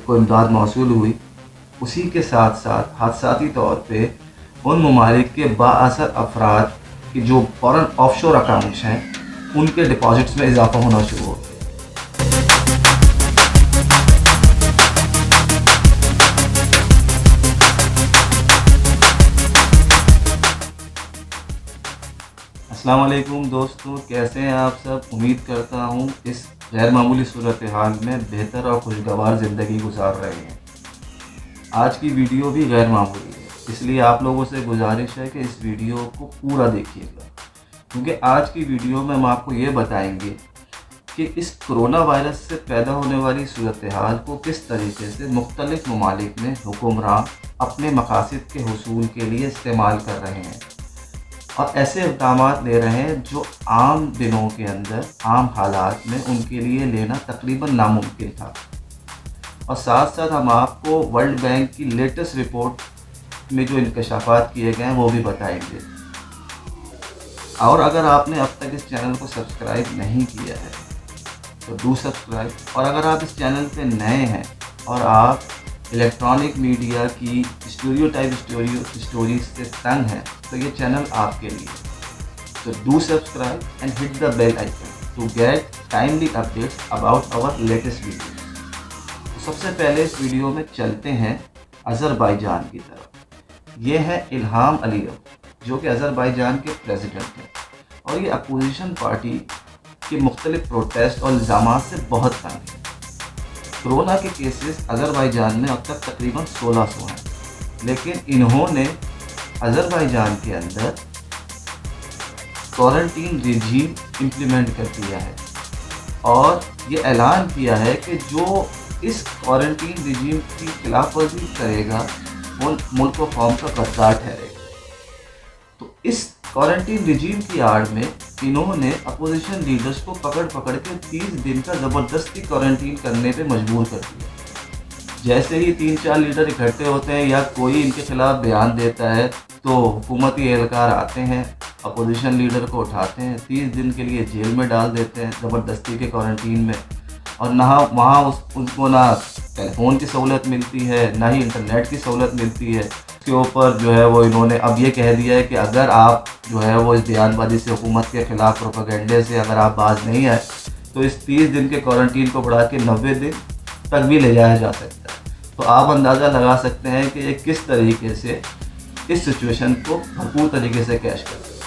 को इमदाद मौसूल हुई, उसी के साथ साथ हादसाती तौर पे उन ममालिक के बाअसर अफराद की जो फ़ौरन ऑफशोर अकाउंट्स हैं उनके डिपॉजिट्स में इजाफा होना शुरू हो गया। अस्सलाम वालेकुम दोस्तों, कैसे हैं आप सब। उम्मीद करता हूँ इस गैर मामूली सूरत हाल में बेहतर और खुशगवार ज़िंदगी गुजार रहे हैं। आज की वीडियो भी गैर मामूली है, इसलिए आप लोगों से गुजारिश है कि इस वीडियो को पूरा देखिएगा, क्योंकि आज की वीडियो में हम आपको ये बताएंगे कि इस कोरोना वायरस से पैदा होने वाली सूरत हाल को किस तरीके से मुख्तलिफ ममालिक में हुक्मरान अपने मकासद के हुसूल के लिए इस्तेमाल कर रहे हैं और ऐसे इक़दाम ले रहे हैं जो आम दिनों के अंदर आम हालात में उनके लिए लेना तकरीबन नामुमकिन था। और साथ साथ हम आपको वर्ल्ड बैंक की लेटेस्ट रिपोर्ट में जो इंकशाफात किए गए हैं वो भी बताएंगे। और अगर आपने अब तक इस चैनल को सब्सक्राइब नहीं किया है तो डू सब्सक्राइब, और अगर आप इस चैनल पे नए हैं और आप इलेक्ट्रॉनिक मीडिया की स्टीरियोटाइप स्टोरीज से तंग हैं तो ये चैनल आपके लिए। तो do subscribe and hit the bell icon to get timely updates about our latest video. तो सबसे पहले इस वीडियो में चलते हैं अज़रबैजान की तरफ। ये है इल्हाम अलीयव, जो कि अज़रबैजान के प्रेसिडेंट हैं और ये अपोजिशन पार्टी के मुख्तलिफ प्रोटेस्ट और इल्ज़ामात से बहुत तंग है। कोरोना के केसेस अज़रबैजान में अब तक तकरीबन 1600 हैं, लेकिन इन्होंने अज़रबैजान के अंदर क्वारंटीन रिजीम इम्प्लीमेंट कर दिया है और ये ऐलान किया है कि जो इस क्वारंटीन रिजीम की खिलाफवर्जी करेगा वो मुल्क व कौम का गद्दार ठहरेगा। तो इस क्वारंटीन रिजीम की आड़ में इन्होंने अपोजिशन लीडर्स को पकड़ के 30 दिन का ज़बरदस्ती क्वारंटीन करने पे मजबूर कर दिया। जैसे ही 3-4 लीडर इकट्ठे होते हैं या कोई इनके खिलाफ बयान देता है तो हुकूमती एहलकार आते हैं, अपोजिशन लीडर को उठाते हैं, 30 दिन के लिए जेल में डाल देते हैं ज़बरदस्ती के क्वारंटीन में। और ना वहाँ उनको ना टेलीफोन की सहूलत मिलती है, ना ही इंटरनेट की सहूलत मिलती है। उसके ऊपर जो है वो इन्होंने अब ये कह दिया है कि अगर आप जो है वो इस बयानबाजी से, हुकूमत के ख़िलाफ़ प्रोपेगेंडे से अगर आप बाज नहीं आए तो इस 30 दिन के क्वारंटीन को बढ़ा के 90 दिन तक भी ले जाया जा सकता है। तो आप अंदाज़ा लगा सकते हैं कि ये किस तरीके से इस सिचुएशन को भरपूर तरीके से कैश करते हैं।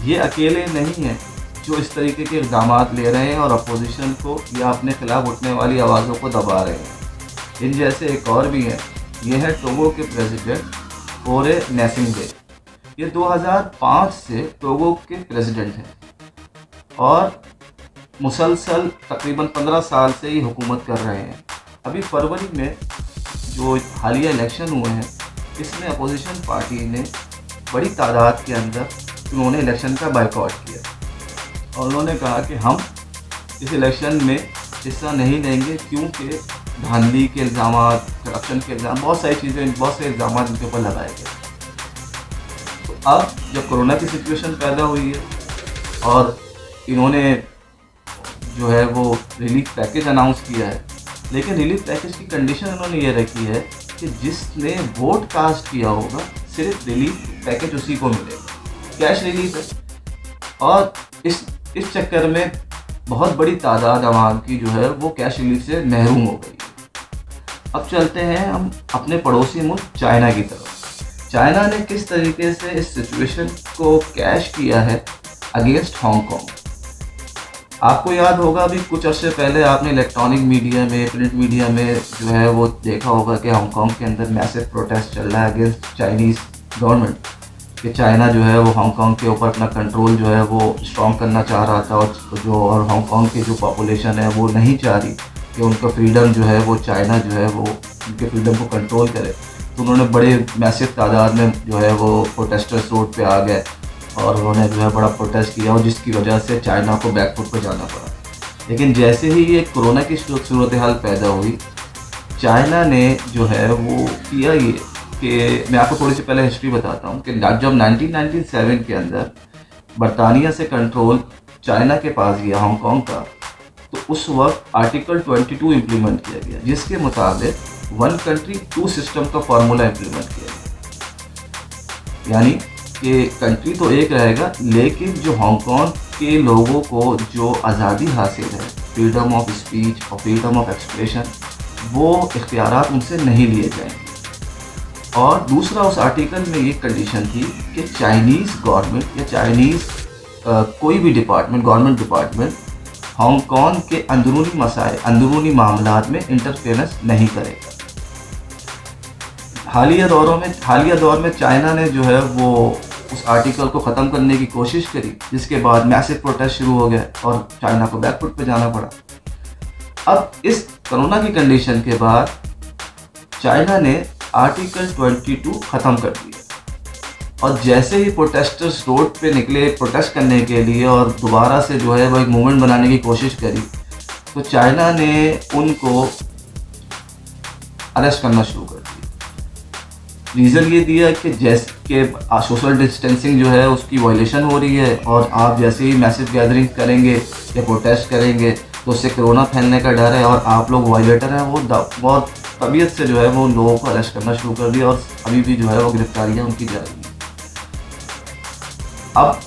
ये अकेले नहीं हैं जो इस तरीके के इक़दाम ले रहे हैं और अपोजिशन को या अपने खिलाफ उठने वाली आवाज़ों को दबा रहे हैं। इन जैसे एक और भी हैं, ये है टोगो के प्रेसिडेंट फोरे नैसिंगे। ये 2005 से टोगो के प्रेसिडेंट हैं और मुसलसल तकरीबन 15 साल से ही हुकूमत कर रहे हैं। अभी फरवरी में जो हालिया इलेक्शन हुए हैं इसमें अपोजिशन पार्टी ने बड़ी तादाद के अंदर उन्होंने इलेक्शन का बाइकआउट किया और उन्होंने कहा कि हम इस इलेक्शन में हिस्सा नहीं लेंगे क्योंकि धांधली के इल्ज़ाम, करप्शन के इल्ज़ाम, बहुत सारी चीज़ें, बहुत से इल्ज़ाम इनके ऊपर लगाए गए। तो अब जब कोरोना की सिचुएशन पैदा हुई है और इन्होंने जो है वो रिलीफ पैकेज अनाउंस किया है, लेकिन रिलीफ पैकेज की कंडीशन उन्होंने ये रखी है कि जिसने वोट कास्ट किया होगा सिर्फ रिलीफ पैकेज उसी को मिलेगा, कैश रिलीफ है। और इस चक्कर में बहुत बड़ी तादाद आवाम की जो है वो कैश रिलीफ से महरूम हो गई। अब चलते हैं हम अपने पड़ोसी मुल्क चाइना की तरफ। चाइना ने किस तरीके से इस सिचुएशन को कैश किया है अगेंस्ट हांगकांग। आपको याद होगा अभी कुछ अर्से पहले आपने इलेक्ट्रॉनिक मीडिया में, प्रिंट मीडिया में जो है वो देखा होगा कि हांगकांग के अंदर मैसिव प्रोटेस्ट चल रहा है अगेंस्ट चाइनीज़ गवर्नमेंट, कि चाइना जो है वो हांगकांग के ऊपर अपना कंट्रोल जो है वो स्ट्रॉन्ग करना चाह रहा था और हांगकांग की जो पॉपुलेशन है वो नहीं चाह रही कि उनका फ्रीडम जो है वो चाइना जो है वो उनके फ्रीडम को कंट्रोल करे। तो उन्होंने बड़े मैसिव तादाद में जो है वो प्रोटेस्टर्स रोड पे आ गए और उन्होंने जो है बड़ा प्रोटेस्ट किया और जिसकी वजह से चाइना को बैकफुट पर जाना पड़ा। लेकिन जैसे ही ये कोरोना की सूरत हाल पैदा हुई, चाइना ने जो है वो किया ये कि मैं आपको थोड़ी सी पहले हिस्ट्री बताता हूँ कि जब 1997 के अंदर बरतानिया से कंट्रोल चाइना के पास गया हांगकांग का, तो उस वक्त आर्टिकल 22 इम्प्लीमेंट किया गया, जिसके मुताबिक वन कंट्री टू सिस्टम का फार्मूला इम्प्लीमेंट किया गया। यानी कि कंट्री तो एक रहेगा, लेकिन जो हांगकांग के लोगों को जो आज़ादी हासिल है, फ्रीडम ऑफ स्पीच और फ्रीडम ऑफ एक्सप्रेशन, वो इख्तियारात उनसे नहीं लिए जाएंगे। और दूसरा, उस आर्टिकल में ये कंडीशन थी कि चाइनीज़ गवर्नमेंट या चाइनीज़ कोई भी डिपार्टमेंट, गवर्नमेंट डिपार्टमेंट हांगकांग के अंदरूनी मसाइल, अंदरूनी मामलात में इंटरफेरेंस नहीं करेगा। हालिया दौर में चाइना ने जो है वो उस आर्टिकल को ख़त्म करने की कोशिश करी, जिसके बाद मैसिव प्रोटेस्ट शुरू हो गए और चाइना को बैकफुट पे जाना पड़ा। अब इस कोरोना की कंडीशन के बाद चाइना ने आर्टिकल 22 ख़त्म कर दिया, और जैसे ही प्रोटेस्टर्स रोड पे निकले प्रोटेस्ट करने के लिए और दोबारा से जो है वो एक मूवमेंट बनाने की कोशिश करी, तो चाइना ने उनको अरेस्ट करना शुरू कर दिया। रीज़न ये दिया कि जैसे कि सोशल डिस्टेंसिंग जो है उसकी वायलेशन हो रही है, और आप जैसे ही मैसिव गैदरिंग करेंगे या प्रोटेस्ट करेंगे तो उससे कोरोना फैलने का डर है, और आप लोग वायलेटर हैं, वो बहुत तबीयत से जो है वो लोगों को अरेस्ट करना शुरू कर दिया, और अभी भी जो है वो गिरफ्तारियाँ उनकी जा रही हैं। अब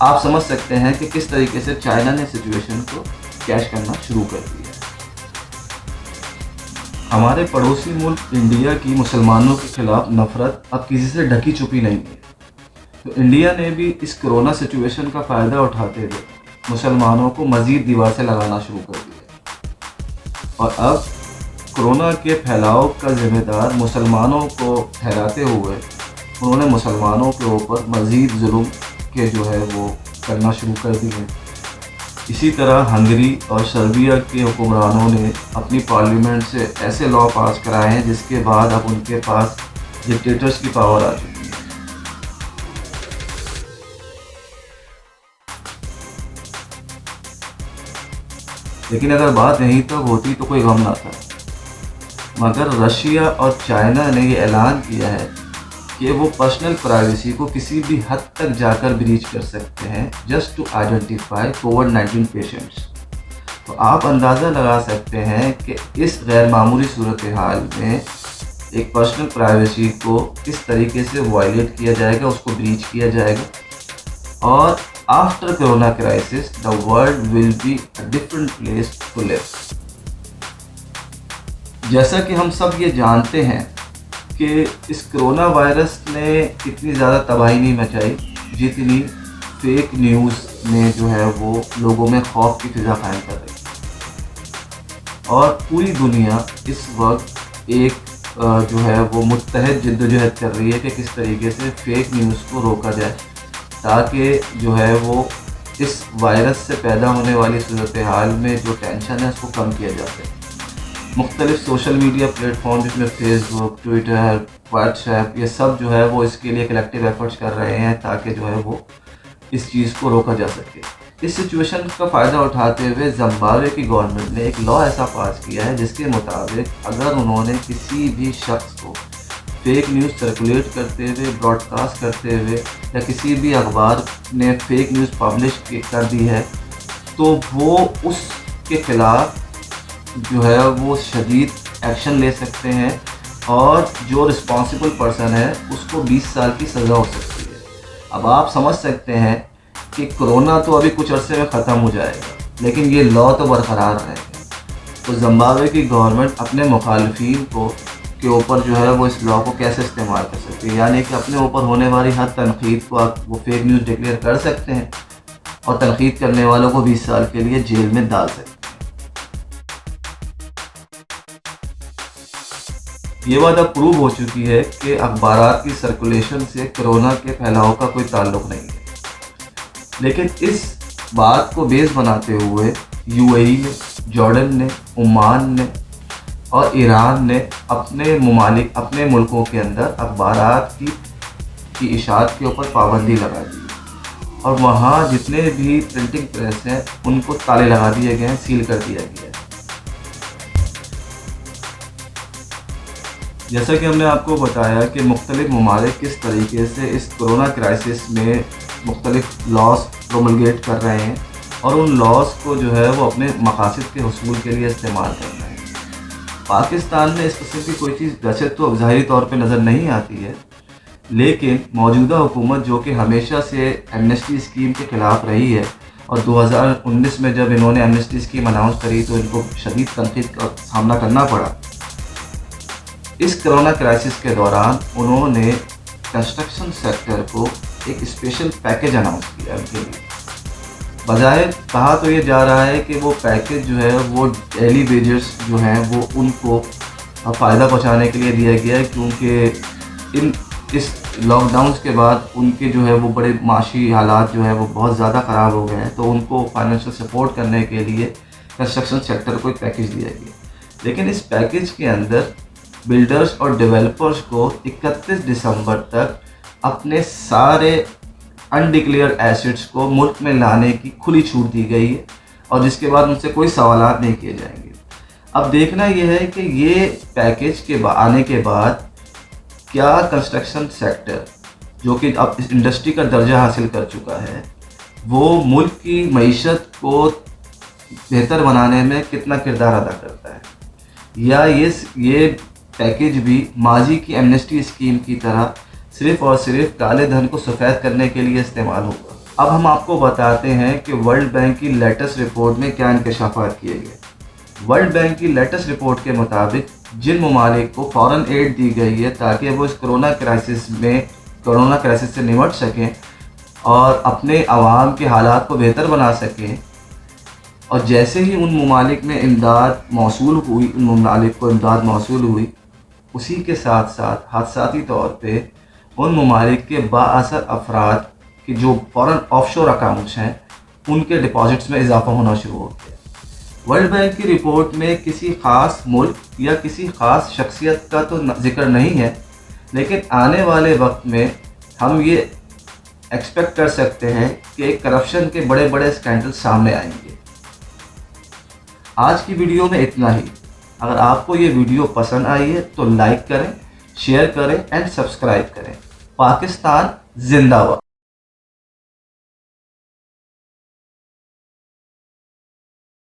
आप समझ सकते हैं कि किस तरीके से चाइना ने सिचुएशन को कैश करना शुरू कर दिया। हमारे पड़ोसी मुल्क इंडिया की मुसलमानों के खिलाफ नफरत अब किसी से ढकी छुपी नहीं है, तो इंडिया ने भी इस कोरोना सिचुएशन का फ़ायदा उठाते हुए मुसलमानों को मज़ीद दीवार से लगाना शुरू कर दिया, और अब कोरोना के फैलाव का जिम्मेदार मुसलमानों को ठहराते हुए उन्होंने मुसलमानों के ऊपर मज़ीद जुल्म के जो है वो करना शुरू कर दिए। इसी तरह हंगरी और सर्बिया के हुक्मरानों ने अपनी पार्लियामेंट से ऐसे लॉ पास कराए हैं जिसके बाद अब उनके पास डिक्टेटर्स की पावर आ चुकी है। लेकिन अगर बात यहीं तक होती तो कोई गम ना था, मगर रशिया और चाइना ने ये ऐलान किया है कि वो पर्सनल प्राइवेसी को किसी भी हद तक जाकर ब्रीच कर सकते हैं जस्ट टू आइडेंटिफाई कोविड-19 पेशेंट्स। तो आप अंदाज़ा लगा सकते हैं कि इस गैर मामूली सूरत हाल में एक पर्सनल प्राइवेसी को किस तरीके से वायलेट किया जाएगा, उसको ब्रीच किया जाएगा। और after corona crisis the world will be a different place to live. जैसा कि हम सब ये जानते हैं कि इस कोरोना वायरस ने इतनी ज़्यादा तबाही नहीं मचाई जितनी फेक न्यूज़ ने जो है वो लोगों में खौफ की फिजा कायम कर रही है, और पूरी दुनिया इस वक्त एक जो है वो मुत्तहद जिद्दोजहद कर रही है कि किस तरीके से फेक न्यूज़ को रोका जाए, ताकि जो है वो इस वायरस से पैदा होने वाली सूरत हाल में जो टेंशन है उसको कम किया जा सके। मुख्तलिफ सोशल मीडिया प्लेटफॉर्म जिसमें फेसबुक, ट्विटर, व्हाट्सएप, ये सब जो है वो इसके लिए कलेक्टिव एफर्ट्स कर रहे हैं ताकि जो है वो इस चीज़ को रोका जा सके। इस सिचुएशन का फ़ायदा उठाते हुए ज़िम्बाब्वे की गवर्नमेंट ने एक लॉ ऐसा पास किया है जिसके मुताबिक अगर उन्होंने किसी भी शख्स को फेक न्यूज़ सर्कुलेट करते हुए, ब्रॉडकास्ट करते हुए, या किसी भी अखबार ने फेक न्यूज़ पब्लिश कर दी है, तो वो उसके ख़िलाफ़ जो है वो शदीद एक्शन ले सकते हैं, और जो रिस्पॉन्सिबल पर्सन है उसको 20 साल की सज़ा हो सकती है। अब आप समझ सकते हैं कि कोरोना तो अभी कुछ अरसे में ख़त्म हो जाएगा, लेकिन ये लॉ तो बरकरार रहेगा। तो ज़िम्बाब्वे की गवर्नमेंट अपने मुखालफिन को के ऊपर जो है वो इस लॉ को कैसे इस्तेमाल कर सकती है, यानी कि अपने ऊपर होने वाली हर तनकीद को आप वो फेक न्यूज़ डिक्लेयर कर सकते हैं, और तनकीद करने वालों को 20 साल के लिए जेल में डाल सकते हैं। ये बात अब प्रूव हो चुकी है कि अखबारात की सर्कुलेशन से कोरोना के फैलाव का कोई ताल्लुक़ नहीं है, लेकिन इस बात को बेस बनाते हुए यूएई ने, जॉर्डन ने, ओमान ने और ईरान ने अपने मुल्कों के अंदर अखबारात की इशाअत के ऊपर पाबंदी लगा दी, और वहाँ जितने भी प्रिंटिंग प्रेस हैं उनको ताले लगा दिए गए हैं, सील कर दिया गया है। जैसा कि हमने आपको बताया कि मुख्तलिफ ममालिक किस तरीके से इस कोरोना क्राइसिस में मुख्तलिफ लॉस प्रोमलगेट कर रहे हैं और उन लॉस को जो है वो अपने मकासद के हसूल के लिए इस्तेमाल कर रहे हैं। पाकिस्तान में इस किस्म की कोई चीज़ वैसे तो ज़ाहिरी तौर पे नज़र नहीं आती है, लेकिन मौजूदा हुकूमत जो कि हमेशा से एमनेस्टी स्कीम के ख़िलाफ़ रही है और 2019 में जब इन्होंने एमनेस्टी स्कीम अनाउंस करी तो इनको शदीद तनकीद का सामना करना पड़ा। इस कोरोना क्राइसिस के दौरान उन्होंने कंस्ट्रक्शन सेक्टर को एक स्पेशल पैकेज अनाउंस किया उनके लिए। बजाय कहा तो ये जा रहा है कि वो पैकेज जो है वो डेली वेजर्स जो हैं वो उनको फ़ायदा पहुंचाने के लिए दिया गया है, क्योंकि इस लॉकडाउन के बाद उनके जो है वो बड़े माशी हालात जो है वो बहुत ज़्यादा ख़राब हो गए हैं, तो उनको फाइनेंशियल सपोर्ट करने के लिए कंस्ट्रक्शन सेक्टर को एक पैकेज दिया गया। लेकिन इस पैकेज के अंदर बिल्डर्स और डेवलपर्स को 31 दिसंबर तक अपने सारे अनडिक्लेयर्ड एसेट्स को मुल्क में लाने की खुली छूट दी गई है और जिसके बाद उनसे कोई सवालात नहीं किए जाएंगे। अब देखना यह है कि ये पैकेज के आने के बाद क्या कंस्ट्रक्शन सेक्टर जो कि अब इस इंडस्ट्री का दर्जा हासिल कर चुका है वो मुल्क की मईशत को बेहतर बनाने में कितना किरदार अदा करता है, या ये पैकेज भी माजी की एमनेस्टी स्कीम की तरह सिर्फ़ और सिर्फ काले धन को सफ़ेद करने के लिए इस्तेमाल होगा। अब हम आपको बताते हैं कि वर्ल्ड बैंक की लेटेस्ट रिपोर्ट में क्या इंकशाफात किए गए। वर्ल्ड बैंक की लेटेस्ट रिपोर्ट के मुताबिक जिन ममालिक को फ़ौरन एड दी गई है ताकि वो इस कोरोना क्राइसिस से निपट सकें और अपने आवाम के हालात को बेहतर बना सकें, और जैसे ही उन ममालिक में इमदाद मौसूल हुई उसी के साथ साथ हादसाती तौर पे उन ममालिक के बाअसर अफराद की जो फ़ौरन ऑफशोर अकाउंट्स हैं उनके डिपॉजिट्स में इजाफा होना शुरू हो गया। वर्ल्ड बैंक की रिपोर्ट में किसी ख़ास मुल्क या किसी ख़ास शख्सियत का तो जिक्र नहीं है, लेकिन आने वाले वक्त में हम ये एक्सपेक्ट कर सकते हैं कि करप्शन के बड़े बड़े स्कैंडल सामने आएंगे। आज की वीडियो में इतना ही। अगर आपको ये वीडियो पसंद आई है तो लाइक करें, शेयर करें एंड सब्सक्राइब करें। पाकिस्तान जिंदाबाद।